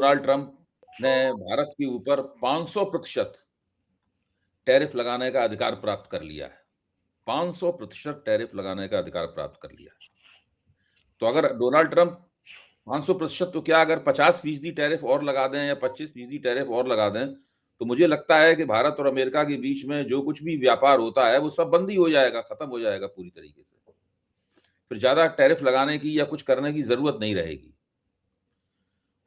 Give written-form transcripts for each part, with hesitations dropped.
Donald Trump ने भारत के ऊपर 500% टैरिफ लगाने का अधिकार प्राप्त कर लिया है। 500% टैरिफ लगाने का अधिकार प्राप्त कर लिया है। तो अगर डोनाल्ड ट्रंप 500% तो क्या, अगर 50% टैरिफ और लगा दें या 25% टैरिफ और लगा दें, तो मुझे लगता है कि भारत और अमेरिका के बीच में जो कुछ भी व्यापार होता है, वो सब बंद ही हो जाएगा, खत्म हो जाएगा पूरी तरीके से। फिर ज़्यादा टैरिफ लगाने की या कुछ करने की ज़रूरत नहीं रहेगी।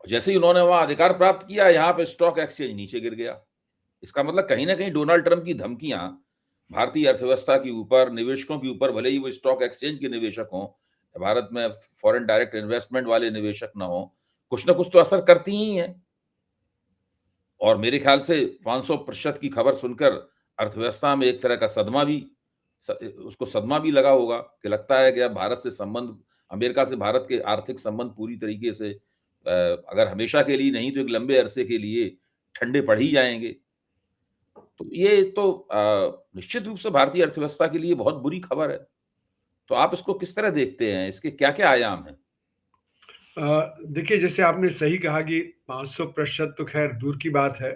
जैसे ही उन्होंने वहाँ अधिकार प्राप्त किया, यहाँ पे स्टॉक एक्सचेंज नीचे गिर गया। इसका मतलब कहीं न कहीं डोनाल्ड ट्रंप की धमकियाँ भारतीय अर्थव्यवस्था के ऊपर, निवेशकों के ऊपर, भले ही वो स्टॉक एक्सचेंज के निवेशक हों, भारत में फॉरेन डायरेक्ट इन्वेस्टमेंट वाले निवेशक ना हों, कुछ न कुछ तो असर करती ही हैं। और मेरे ख्याल से 500% की खबर सुनकर अर्थव्यवस्था में एक तरह का सदमा भी उसको सदमा भी लगा होगा कि लगता है कि अब भारत से संबंध, अमेरिका से भारत के आर्थिक संबंध पूरी तरीके से अगर हमेशा के लिए नहीं तो एक लंबे अरसे के लिए ठंडे पड़ ही जाएँगे। तो ये तो निश्चित रूप से भारतीय अर्थव्यवस्था के लिए बहुत बुरी खबर है। तो आप इसको किस तरह देखते हैं? इसके क्या-क्या आयाम हैं? देखिए, जैसे आपने सही कहा कि 500% तो खैर दूर की बात है।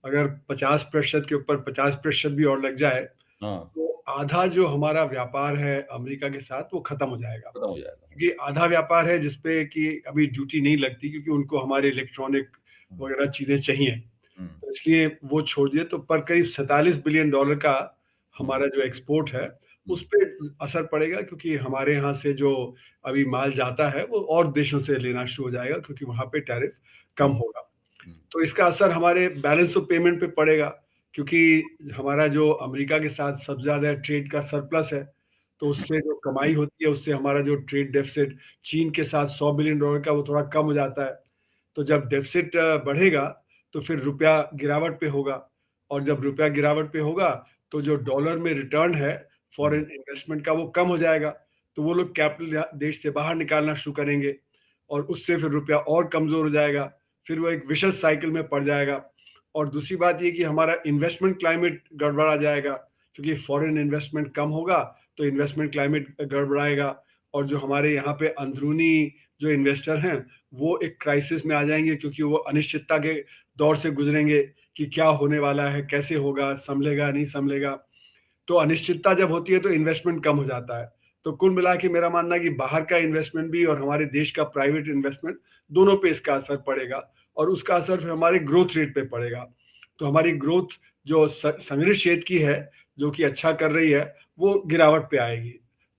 अगर 50% के ऊपर 50% भी और लग जाए, हाँ, तो आधा जो हमारा व्यापार है अमेरिका के साथ वो खत्म हो जाएगा। खत्म हो जाएगा। क्योंकि आधा व्यापार है जिसपे कि अभी ड्यूटी नहीं लगती, क्योंकि उनको हमारे इलेक्ट्रॉनिक हुँ, वगैरह चीज़ें चाहिए। हुँ, तो इसलिए वो छोड़ दिए, तो पर करीब $47 बिलियन का हुँ, हमारा जो एक्सपोर्ट है, हुँ, उस पे असर पड़ेगा, क्योंकि हमारे यहाँ से जो अभी माल जाता है वो और देशों से लेना शुरू हो जाएगा, क्योंकि वहाँ पे टैरिफ कम हुँ, होगा। हुँ, तो इसका असर हमारे बैलेंस ऑफ पेमेंट पे पड़ेगा, क्योंकि हमारा जो अमेरिका के साथ सबसे ज़्यादा ट्रेड का सरप्लस है, तो उससे जो कमाई होती है उससे हमारा जो ट्रेड डेफिसिट चीन के साथ $100 बिलियन का वो थोड़ा कम हो जाता है। तो जब डेफिसिट बढ़ेगा, तो फिर रुपया गिरावट पे होगा, और जब रुपया गिरावट पे होगा, तो जो डॉलर में रिटर्न है हुँ, फॉरेन इन्वेस्टमेंट का वो कम हो जाएगा। तो वो लोग कैपिटल देश से बाहर निकालना शुरू करेंगे, और उससे फिर रुपया और कमज़ोर हो जाएगा। फिर वो एक विशेष साइकिल में पड़ जाएगा। और दूसरी बात ये कि हमारा इन्वेस्टमेंट क्लाइमेट गड़बड़ा जाएगा, क्योंकि फॉरेन इन्वेस्टमेंट कम होगा, तो इन्वेस्टमेंट क्लाइमेट गड़बड़ाएगा। और जो हमारे यहाँ पे अंदरूनी जो इन्वेस्टर हैं, वो एक क्राइसिस में आ जाएंगे, क्योंकि वो अनिश्चितता के दौर से गुजरेंगे कि क्या होने वाला है, कैसे होगा, संभलेगा नहीं संभलेगा। तो अनिश्चितता जब होती है तो इन्वेस्टमेंट कम हो जाता है। तो कुल मिला के मेरा मानना है कि बाहर का इन्वेस्टमेंट भी और हमारे देश का प्राइवेट इन्वेस्टमेंट, दोनों पे इसका असर पड़ेगा, और उसका असर फिर हमारे ग्रोथ रेट पे पड़ेगा। तो हमारी ग्रोथ जो संग्रहित क्षेत्र की है, जो कि अच्छा कर रही है, वो गिरावट पे आएगी।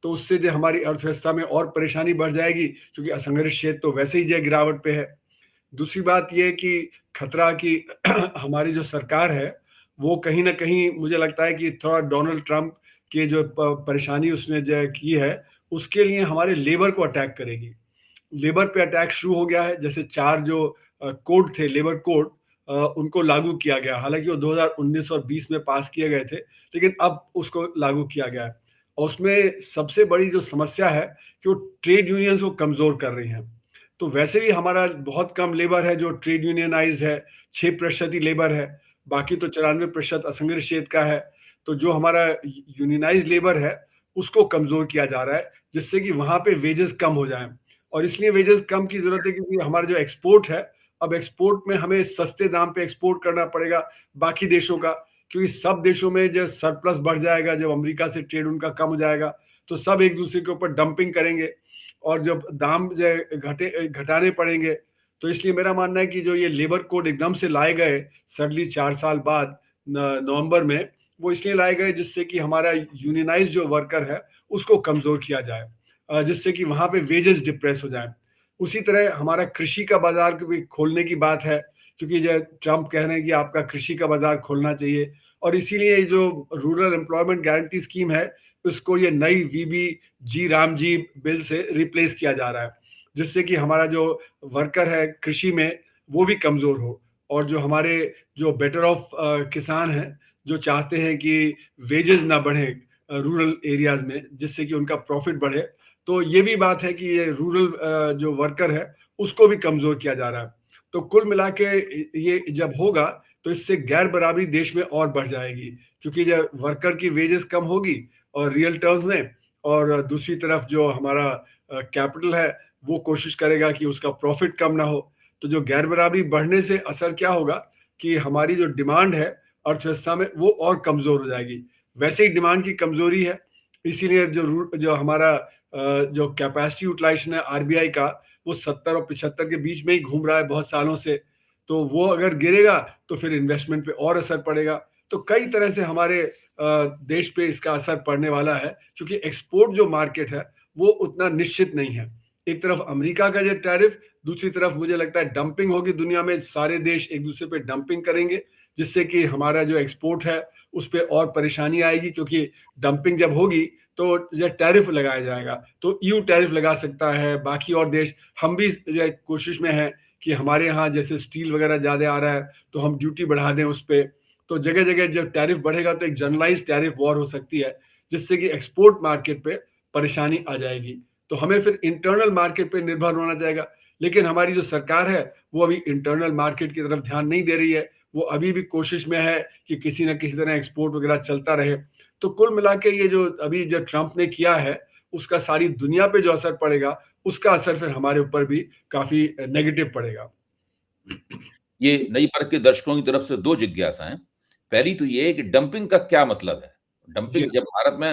तो उससे जो हमारी अर्थव्यवस्था में और परेशानी बढ़ जाएगी, क्योंकि असंगठित क्षेत्र तो वैसे ही जो गिरावट पे है। दूसरी बात ये है कि खतरा कि हमारी जो सरकार है, वो कहीं न कहीं मुझे लगता है कि थोड़ा डोनाल्ड ट्रंप की जो परेशानी उसने जो की है, उसके लिए हमारे लेबर को अटैक करेगी। लेबर पे अटैक शुरू हो गया है, जैसे 4 जो कोड थे, लेबर कोड, उनको लागू किया गया। हालाँकि वो 2019 और 20 में पास किए गए थे, लेकिन अब उसको लागू किया गया है। और उसमें सबसे बड़ी जो समस्या है कि वो ट्रेड यूनियंस को कमज़ोर कर रही हैं। तो वैसे भी हमारा बहुत कम लेबर है जो ट्रेड यूनियनाइज़्ड है, 6% ही लेबर है, बाकी तो 94% असंगठित क्षेत्र का है। तो जो हमारा यूनियनाइज़्ड लेबर है, उसको कमज़ोर किया जा रहा है, जिससे कि वहाँ पे वेजेस कम हो जाएँ। और इसलिए वेजेस कम की ज़रूरत है, क्योंकि हमारा जो एक्सपोर्ट है, अब एक्सपोर्ट में हमें सस्ते दाम पे एक्सपोर्ट करना पड़ेगा बाकी देशों का, क्योंकि सब देशों में जो सरप्लस बढ़ जाएगा, जब अमेरिका से ट्रेड उनका कम हो जाएगा, तो सब एक-दूसरे के ऊपर डंपिंग करेंगे, और जब दाम जो है घटाने पड़ेंगे। तो इसलिए मेरा मानना है कि जो ये लेबर कोड एकदम से लाए गए सडनली 4 साल बाद नवंबर में, वो इसलिए लाए गए जिससे कि हमारा यूनियनाइज़्ड जो वर्कर है, उसको कमज़ोर किया जाए, जिससे कि वहाँ पे वेजेस डिप्रेस हो जाएँ। उसी तरह हमारा कृषि का बाज़ार को भी खोलने की बात है, क्योंकि जो ट्रंप कह रहे हैं कि आपका कृषि का बाज़ार खोलना चाहिए, और इसीलिए ये जो रूरल एम्प्लॉयमेंट गारंटी स्कीम है, उसको ये नई वीबी राम जी बिल से रिप्लेस किया जा रहा है, जिससे कि हमारा जो वर्कर है कृषि में, वो भी कमज़ोर हो, और जो हमारे जो बेटर ऑफ किसान हैं, जो चाहते हैं कि वेजेस ना बढ़ें रूरल एरियाज़ में, जिससे कि उनका प्रॉफ़िट बढ़े। तो ये भी बात है कि ये रूरल जो वर्कर है, उसको भी कमज़ोर किया जा रहा है। तो कुल मिला के ये जब होगा, तो इससे गैर बराबरी देश में और बढ़ जाएगी, क्योंकि जब वर्कर की वेजेस कम होगी और रियल टर्म्स में, और दूसरी तरफ जो हमारा कैपिटल है, वो कोशिश करेगा कि उसका प्रॉफ़िट कम ना हो। तो जो गैर बराबरी बढ़ने से असर क्या होगा कि हमारी जो डिमांड है अर्थव्यवस्था में वो और कमजोर हो जाएगी। वैसे ही डिमांड की कमजोरी है, इसीलिए जो हमारा जो कैपेसिटी यूटिलाइजेशन है आरबीआई का, वो 70 और 75 के बीच में ही घूम रहा है बहुत सालों से। तो वो अगर गिरेगा तो फिर इन्वेस्टमेंट पे और असर पड़ेगा। तो कई तरह से हमारे देश पे इसका असर पड़ने वाला है, क्योंकि एक्सपोर्ट जो मार्केट है वो उतना निश्चित नहीं है। एक तरफ अमेरिका का जो टैरिफ, दूसरी तरफ मुझे लगता है डंपिंग होगी दुनिया में, सारे देश एक दूसरे पे डंपिंग करेंगे, जिससे कि हमारा जो एक्सपोर्ट है उस पर और परेशानी आएगी, क्योंकि डंपिंग जब होगी तो जो टैरिफ लगाया जाएगा, तो ईयू टैरिफ लगा सकता है, बाकी और देश। हम भी कोशिश में है कि हमारे यहाँ जैसे स्टील वगैरह ज़्यादा आ रहा है तो हम ड्यूटी बढ़ा दें उस पर। तो जगह जगह जब टैरिफ बढ़ेगा तो एक जनरलाइज टैरिफ वॉर हो सकती है, जिससे कि एक्सपोर्ट मार्केट पे परेशानी आ जाएगी। तो हमें फिर इंटरनल मार्केट पे निर्भर होना जाएगा। लेकिन हमारी जो सरकार है वो अभी इंटरनल मार्केट की तरफ ध्यान नहीं दे रही है, वो अभी भी कोशिश में है कि किसी न किसी तरह एक्सपोर्ट वगैरह चलता रहे। तो कुल मिला के ये जो अभी जो ट्रंप ने किया है उसका सारी दुनिया पे जो असर पड़ेगा, उसका असर फिर हमारे ऊपर भी काफी नेगेटिव पड़ेगा। ये नई परख के दर्शकों की तरफ से 2 जिज्ञासाएँ। पहली तो ये है कि डंपिंग का क्या मतलब है? जी डंपिंग जब भारत में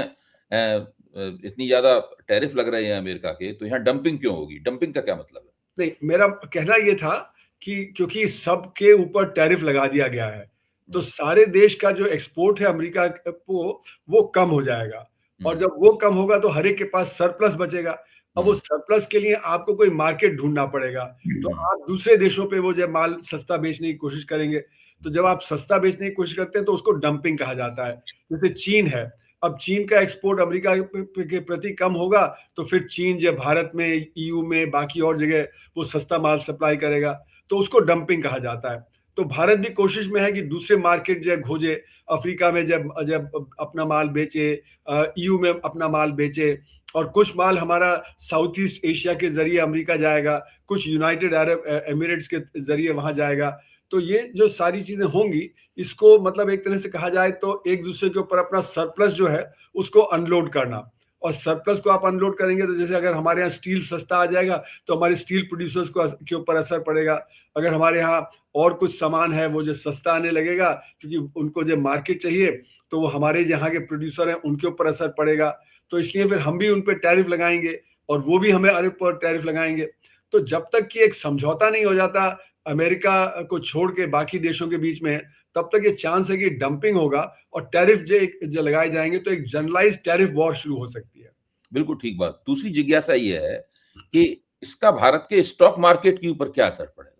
इतनी ज़्यादा टैरिफ लग रहे हैं अमेरिका के, तो यहाँ डंपिंग क्यों होगी? डंपिंग का क्या मतलब है? नहीं, मेरा कहना ये था कि क्योंकि सबके ऊपर टैरिफ लगा दिया गया है, तो हुँ, सारे देश का जो एक्सपोर्ट है अमेरिका को, वो कम हो जाएगा। और हुँ, जब वो कम होगा तो हर एक के पास सरप्लस बचेगा। अब हुँ, उस सरप्लस के लिए आपको कोई मार्केट ढूँढना पड़ेगा, तो हुँ, आप दूसरे देशों पे वो जब माल सस्ता बेचने की कोशिश करेंगे, तो जब आप सस्ता बेचने की कोशिश करते हैं तो उसको डंपिंग कहा जाता है। जैसे चीन है, अब चीन का एक्सपोर्ट अमेरिका के प्रति कम होगा, तो फिर चीन जो भारत में, ईयू में, बाकी और जगह वो सस्ता माल सप्लाई करेगा, तो उसको डंपिंग कहा जाता है। तो भारत भी कोशिश में है कि दूसरे मार्केट जो खोजे, अफ्रीका में जब जब अपना माल बेचे, ईयू में अपना माल बेचे, और कुछ माल हमारा साउथ ईस्ट एशिया के जरिए अमेरिका जाएगा, कुछ यूनाइटेड अरब एमिरेट्स के जरिए वहां जाएगा। तो ये जो सारी चीजें होंगी, इसको मतलब एक तरह से कहा जाए तो एक दूसरे के ऊपर अपना सरप्लस जो है उसको अनलोड करना। और सरप्लस को आप अनलोड करेंगे तो जैसे अगर हमारे यहाँ स्टील सस्ता आ जाएगा तो हमारे स्टील प्रोड्यूसर्स को के ऊपर असर पड़ेगा। अगर हमारे यहाँ और कुछ सामान है वो जो सस्ता आने लगेगा, क्योंकि उनको जो मार्केट चाहिए, तो वो हमारे जहाँ के प्रोड्यूसर हैं उनके ऊपर असर पड़ेगा। तो इसलिए फिर हम भी उन पर टैरिफ लगाएंगे और वो भी हमें अरब पर टैरिफ लगाएंगे। तो जब तक कि एक समझौता नहीं हो जाता अमेरिका को छोड़ के बाकी देशों के बीच में, तब तक ये चांस है कि डंपिंग होगा और टैरिफ जो लगाए जाएंगे, तो एक जनरलाइज टैरिफ वॉर शुरू हो सकती है। बिल्कुल ठीक बात। दूसरी जिज्ञासा ये है कि इसका भारत के स्टॉक मार्केट के ऊपर क्या असर पड़ेगा?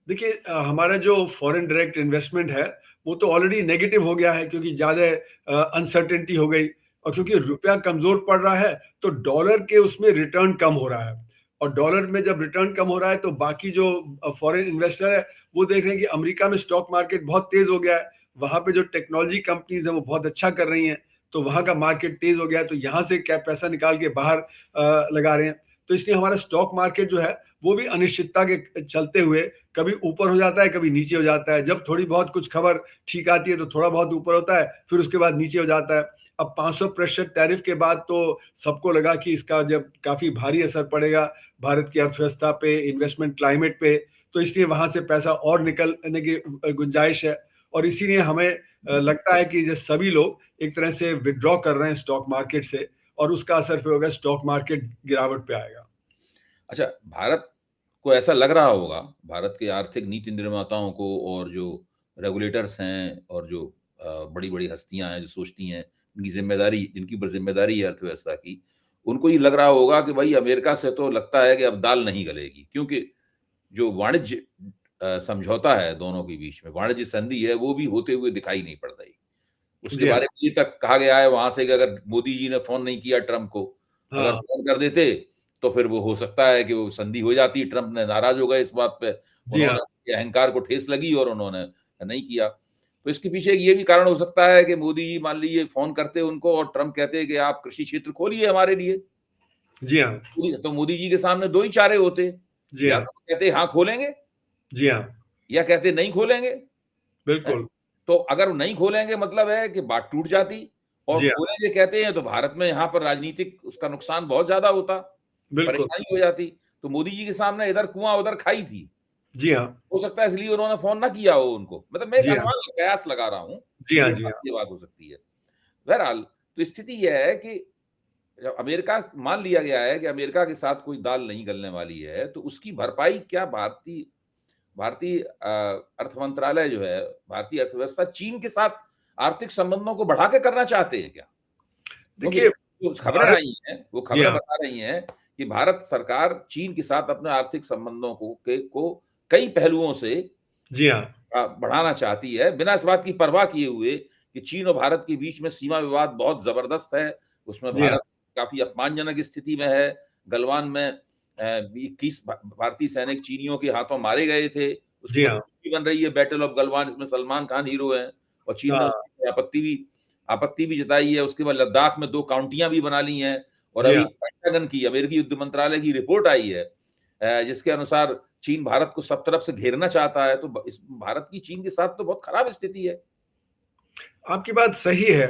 देखिए, हमारा जो फॉरेन डायरेक्ट इन्वेस्टमेंट है वो तो ऑलरेडी नेगेटिव हो गया है, क्योंकि ज़्यादा अनसर्टेनिटी हो गई, और क्योंकि रुपया कमज़ोर पड़ रहा है तो डॉलर के उसमें रिटर्न कम हो रहा है। और डॉलर में जब रिटर्न कम हो रहा है तो बाकी जो फॉरेन इन्वेस्टर है वो देख रहे हैं कि अमेरिका में स्टॉक मार्केट बहुत तेज़ हो गया है, वहाँ पे जो टेक्नोलॉजी कंपनीज है वो बहुत अच्छा कर रही हैं, तो वहाँ का मार्केट तेज़ हो गया है, तो यहाँ से क्या पैसा निकाल के बाहर लगा रहे हैं। तो इसलिए हमारा स्टॉक मार्केट जो है वो भी अनिश्चितता के चलते हुए कभी ऊपर हो जाता है, कभी नीचे हो जाता है। जब थोड़ी बहुत कुछ खबर ठीक आती है तो थोड़ा बहुत ऊपर होता है, फिर उसके बाद नीचे हो जाता है। अब 500% टैरिफ के बाद तो सबको लगा कि इसका जब काफ़ी भारी असर पड़ेगा भारत की अर्थव्यवस्था पे, इन्वेस्टमेंट क्लाइमेट पे, तो इसलिए वहाँ से पैसा और निकलने की गुंजाइश है। और इसीलिए हमें लगता है कि जो सभी लोग एक तरह से विथड्रॉ कर रहे हैं स्टॉक मार्केट से, और उसका असर फिर होगा, स्टॉक मार्केट गिरावट पे आएगा। अच्छा, भारत को ऐसा लग रहा होगा, भारत के आर्थिक नीति निर्माताओं को और जो रेगुलेटर्स हैं और जो बड़ी-बड़ी हस्तियाँ हैं, जो सोचती हैं, जिनकी ऊपर ज़िम्मेदारी है अर्थव्यवस्था की, उनको ये लग रहा होगा कि भई अमेरिका से तो लगता है कि अब दाल नहीं गलेगी। क्योंकि जो वाणिज्य समझौता है दोनों के बीच में, वाणिज्य संधि है, वो भी होते हुए दिखाई नहीं पड़ रही। उसके जी हाँ। बारे में ये तक कहा गया है वहाँ से कि अगर मोदी जी ने फ़ोन नहीं किया ट्रम्प को, अगर हाँ। फ़ोन कर देते, तो फिर वो हो सकता है कि वो संधि हो जाती। ट्रम्प ने नाराज़ हो गए इस बात पे, जी हाँ। उन्होंने उनके अहंकार को ठेस लगी और उन्होंने नहीं किया। तो इसके पीछे एक ये भी कारण हो सकता है कि मोदी जी मान लीजिए फ़ोन करते उनको और ट्रम्प कहते कि आप कृषि क्षेत्र खोलिए हमारे लिए। जी हाँ। तो मोदी जी के सामने 2 ही चारे होते, जी या हाँ। तो कहते हाँ खोलेंगे, जी हाँ। या कहते नहीं खोलेंगे। हैं? बिल्कुल। तो अगर नहीं खोलेंगे मतलब है कि बात टूट जाती, और जी हाँ। खोलेंगे कहते हैं तो भारत में यहाँ पर राजनीतिक उसका नुकसान बहुत ज़्यादा होता, बिल्कुल। परेशानी हो जाती। तो मोदी जी के सामने इधर कुआँ उधर खाई थी। जी हाँ। हो सकता है इसलिए उन्होंने फ़ोन ना किया हो उनको। मतलब मैं एक जी हाँ। अनुमान कयास लगा रहा हूँ जी कि हाँ, ये जी बात हाँ। ये बात हो सकती है। बहरहाल, तो स्थिति ये है कि जब अमेरिका मान लिया गया है कि अमेरिका के साथ कोई दाल नहीं गलने वाली है, तो उसकी भरपाई क्या भारतीय भारतीय अर्थ मंत्रालय जो है, भारतीय अर्थव्यवस्था चीन के साथ आर्थिक संबंधों को बढ़ा के करना चाहते हैं क्या? क्योंकि देखिए, जो खबरें भारत आई हैं, वो जी खबरें हाँ। बता रही हैं कि भारत सरकार चीन के साथ अपने आर्थिक संबंधों को कई पहलुओं से जी हाँ। बढ़ाना चाहती है, बिना इस बात की परवाह किए हुए कि चीन और भारत के बीच में सीमा विवाद बहुत ज़बरदस्त है, उसमें जी हाँ। भारत काफ़ी अपमानजनक स्थिति में है। गलवान में 21 भारतीय सैनिक चीनियों के हाथों मारे गए थे, उसके जी ऊपर हाँ। फ़िल्म भी बन रही है बैटल ऑफ गलवान, इसमें सलमान खान हीरो हैं और चीन ने हाँ। उसकी आपत्ति भी जताई है। उसके बाद लद्दाख में 2 काउंटियाँ भी बना ली हैं और जी अभी हाँ। पेंटागन की, अमेरिकी युद्ध मंत्रालय की रिपोर्ट आई है जिसके अनुसार चीन भारत को सब तरफ से घेरना चाहता है, तो इस भारत की चीन के साथ तो बहुत खराब स्थिति है। आपकी बात सही है।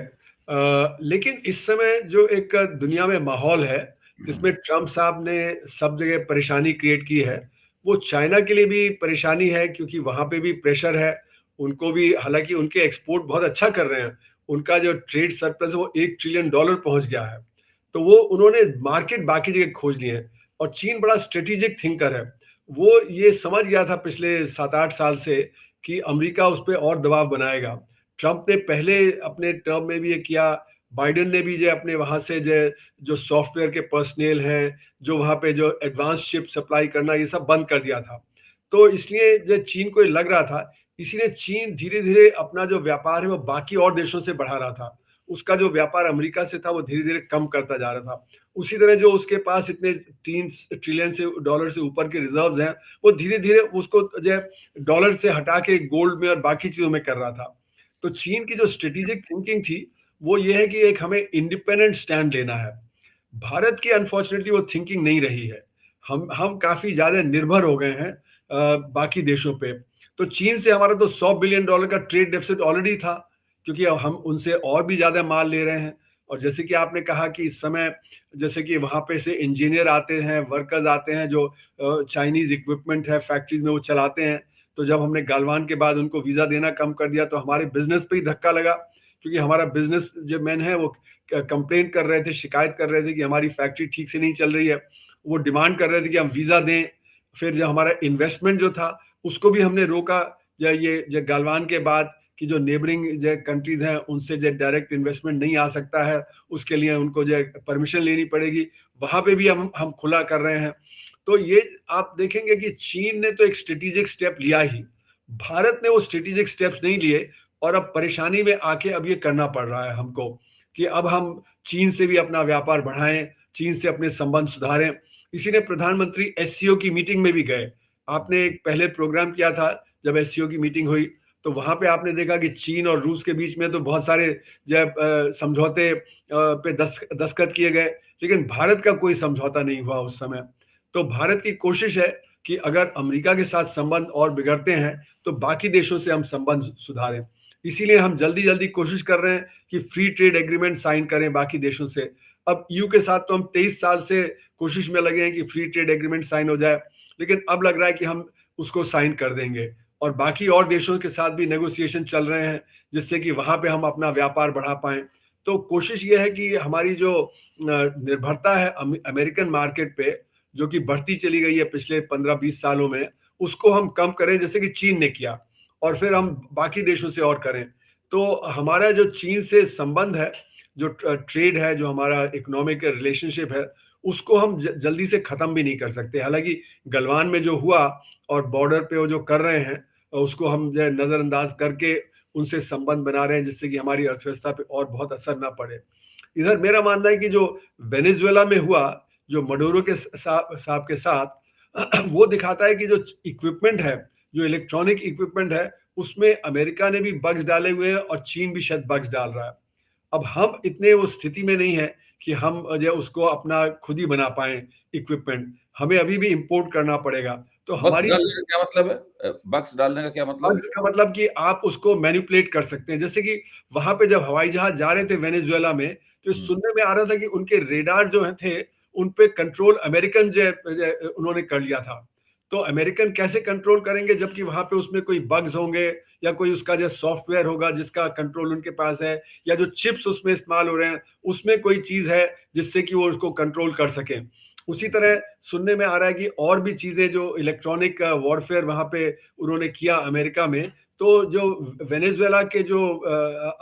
लेकिन इस समय जो एक दुनिया में माहौल है, जिसमें ट्रम्प साहब ने सब जगह परेशानी क्रिएट की है, वो चाइना के लिए भी परेशानी है क्योंकि वहाँ पे भी प्रेशर है। उनको भी हालाँकि उनके एक्सपोर्ट बहुत अच्छा कर रहे हैं। उनका जो ट्रेड सरप्लस है वो $1 ट्रिलियन पहुँच गया है। तो वो उन्होंने मार्केट बाकी जगह खोज लिए हैं और चीन बड़ा स्ट्रेटेजिक थिंकर है। वो ये समझ गया था पिछले 7-8 साल से कि अमेरिका उस पे और दबाव बनाएगा। ट्रंप ने पहले अपने टर्म में भी ये किया, बाइडेन ने भी जो अपने वहाँ से जो सॉफ्टवेयर के पर्सनेल हैं, जो वहाँ पे जो एडवांस चिप सप्लाई करना ये सब बंद कर दिया था। तो इसलिए जो चीन को ये लग रहा था, इसीलिए चीन धीरे-धीरे अपना जो व्यापार है वो बाकी और देशों से बढ़ा रहा था। उसका जो व्यापार अमेरिका से था वो धीरे-धीरे कम करता जा रहा था। उसी तरह जो उसके पास इतने 3 ट्रिलियन से डॉलर से ऊपर के रिजर्व्स हैं, वो धीरे-धीरे उसको जो है डॉलर से हटा के गोल्ड में और बाकी चीज़ों में कर रहा था। तो चीन की जो स्ट्रेटेजिक थिंकिंग थी, वो ये है कि एक हमें इंडिपेंडेंट स्टैंड लेना है। भारत की अनफॉर्चुनेटली वो थिंकिंग नहीं रही है। हम काफ़ी ज़्यादा निर्भर हो गए हैं बाकी देशों पे। तो चीन से हमारा तो $100 बिलियन का ट्रेड डेफिसिट ऑलरेडी था, क्योंकि अब हम उनसे और भी ज़्यादा माल ले रहे हैं। और जैसे कि आपने कहा कि इस समय जैसे कि वहाँ पे से इंजीनियर आते हैं, वर्कर्स आते हैं जो चाइनीज़ इक्विपमेंट है फैक्ट्रीज़ में वो चलाते हैं। तो जब हमने गलवान के बाद उनको वीज़ा देना कम कर दिया तो हमारे बिज़नेस पे ही धक्का लगा, क्योंकि हमारा बिज़नेस जो मैन है वो कंप्लेंट कर रहे थे, शिकायत कर रहे थे कि हमारी फैक्ट्री ठीक से नहीं चल रही है। वो डिमांड कर रहे थे कि हम वीज़ा दें। फिर जो हमारा इन्वेस्टमेंट जो था उसको भी हमने रोका। जो गलवान के बाद कि जो नेबरिंग जो कंट्रीज हैं उनसे जो डायरेक्ट इन्वेस्टमेंट नहीं आ सकता है, उसके लिए उनको जो परमिशन लेनी पड़ेगी, वहाँ पे भी हम खुला कर रहे हैं। तो ये आप देखेंगे कि चीन ने तो एक स्ट्रेटेजिक स्टेप लिया ही, भारत ने वो स्ट्रेटेजिक स्टेप्स नहीं लिए और अब परेशानी में आके अब ये करना पड़ रहा है हमको कि अब हम चीन से भी अपना व्यापार बढ़ाएं, चीन से अपने संबंध सुधारें। इसीलिए प्रधानमंत्री एससीओ की मीटिंग में भी गए। आपने एक पहले प्रोग्राम किया था जब एससीओ की मीटिंग हुई, तो वहां पे आपने देखा कि चीन और रूस के बीच में तो बहुत सारे समझौते पे दस्तखत किए गए, लेकिन भारत का कोई समझौता नहीं हुआ उस समय। तो भारत की कोशिश है कि अगर अमेरिका के साथ संबंध और बिगड़ते हैं तो बाकी देशों से हम संबंध सुधारें। इसीलिए हम जल्दी-जल्दी कोशिश कर रहे हैं कि फ्री ट्रेड एग्रीमेंट साइन करें बाकी देशों से। अब ईयू के साथ तो हम 23 साल से कोशिश में लगे हैं कि फ्री ट्रेड एग्रीमेंट साइन हो जाए, लेकिन अब लग रहा है कि हम उसको साइन कर देंगे और बाकी और देशों के साथ भी नेगोशिएशन चल रहे हैं, जिससे कि वहाँ पे हम अपना व्यापार बढ़ा पाएँ। तो कोशिश ये है कि हमारी जो निर्भरता है अमेरिकन मार्केट पे, जो कि बढ़ती चली गई है पिछले 15-20 सालों में, उसको हम कम करें जैसे कि चीन ने किया और फिर हम बाकी देशों से और करें। तो हमारा जो चीन से संबंध है, जो ट्रेड है, जो हमारा इकोनॉमिक रिलेशनशिप है, उसको हम जल्दी से ख़त्म भी नहीं कर सकते। हालाँकि गलवान में जो हुआ और बॉर्डर पे वो जो कर रहे हैं, उसको हम जो है नज़रअंदाज करके उनसे संबंध बना रहे हैं, जिससे कि हमारी अर्थव्यवस्था पे और बहुत असर ना पड़े। इधर मेरा मानना है कि जो वेनेजुएला में हुआ, जो मडूरो के साहब के साथ वो दिखाता है कि जो इक्विपमेंट है, जो इलेक्ट्रॉनिक इक्विपमेंट है, उसमें अमेरिका ने भी बग्स डाले हुए हैं और चीन भी शायद बग्स डाल रहा है। अब हम इतने उस स्थिति में नहीं है कि हम जो है उसको अपना खुद ही बना पाएँ इक्विपमेंट, हमें अभी भी इम्पोर्ट करना पड़ेगा। तो बक्स हमारी डालने का क्या मतलब है? बक्स डालने का क्या मतलब है? बग्स का मतलब कि आप उसको मैनिपुलेट कर सकते हैं। जैसे कि वहाँ पे जब हवाई जहाज़ जा रहे थे वेनेजुएला में, तो हुँ, सुनने में आ रहा था कि उनके रेडार जो हैं थे, उन पे कंट्रोल अमेरिकन उन्होंने कर लिया था। तो अमेरिकन कैसे कंट्रोल करेंगे जबकि वहां पे उसमें कोई बग्स होंगे या कोई उसका जो सॉफ्टवेयर होगा जिसका कंट्रोल उनके पास है, या जो चिप्स उसमें इस्तेमाल हो रहे हैं उसमें कोई चीज है जिससे कि वो उसको कंट्रोल कर सकें। उसी तरह सुनने में आ रहा है कि और भी चीजें जो इलेक्ट्रॉनिक वॉरफेयर वहां पे उन्होंने किया अमेरिका में, तो जो वेनेजुएला के जो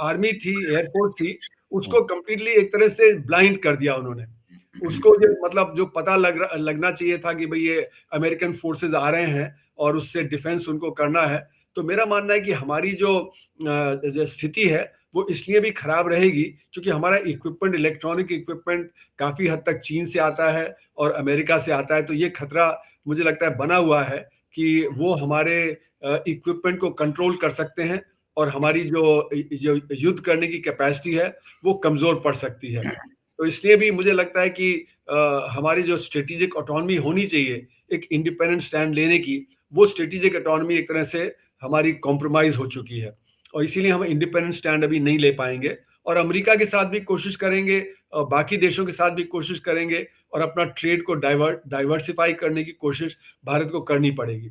आर्मी थी, एयरफोर्स थी, हुँ, उसको कंप्लीटली एक तरह से ब्लाइंड कर दिया उन्होंने। उसको जो मतलब जो पता लगना चाहिए था कि भाई ये अमेरिकन फोर्सेस आ रहे हैं और उससे डिफेंस उनको करना है। तो मेरा मानना है कि हमारी जो स्थिति है वो इसलिए भी खराब रहेगी क्योंकि हमारा इक्विपमेंट, इलेक्ट्रॉनिक इक्विपमेंट काफी हद तक चीन से आता है और अमेरिका से आता है। तो ये खतरा मुझे लगता है बना हुआ है कि वो हमारे इक्विपमेंट को कंट्रोल कर सकते हैं और हमारी जो जो युद्ध करने की कैपेसिटी है वो कमजोर पड़ सकती है। तो इसलिए भी मुझे लगता है कि हमारी जो स्ट्रेटेजिक ऑटोनॉमी होनी चाहिए एक इंडिपेंडेंट स्टैंड लेने की, वो स्ट्रेटेजिक ऑटोनॉमी एक तरह से हमारी कॉम्प्रोमाइज हो चुकी है और इसीलिए हम इंडिपेंडेंट स्टैंड अभी नहीं ले पाएंगे। और अमेरिका के साथ भी कोशिश करेंगे, बाकी देशों के साथ भी कोशिश करेंगे और अपना ट्रेड को डाइवर्सिफाई करने की कोशिश भारत को करनी पड़ेगी।